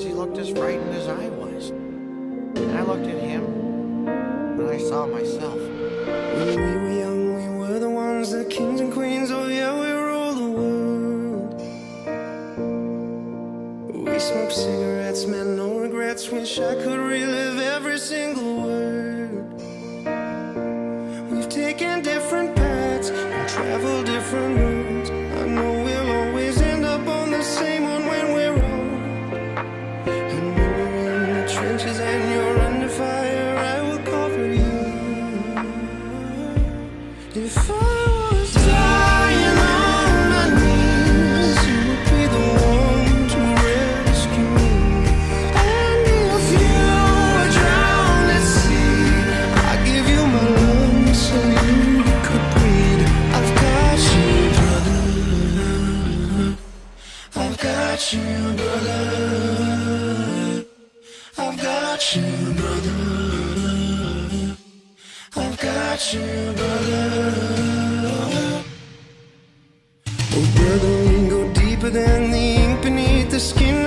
because he looked as frightened as I was. And I looked at him, and I saw myself. When we were young, we were the ones, the kings and queens, oh yeah, we ruled the world. We smoked cigarettes, meant no regrets, wish I could relive every single word. We've taken different paths and traveled different roads. I know we'll always end up on the same one when we're old. And when we're in the trenches and you're under fire, I will cover you. If I was dying on my knees, you would be the one to rescue me. And if you were drowned at sea, I'd give you my lungs so you could breathe. I've got you, brother. I've got you, brother. I've got you, brother. I've got you, brother. Oh, brother, we go deeper than the ink beneath the skin.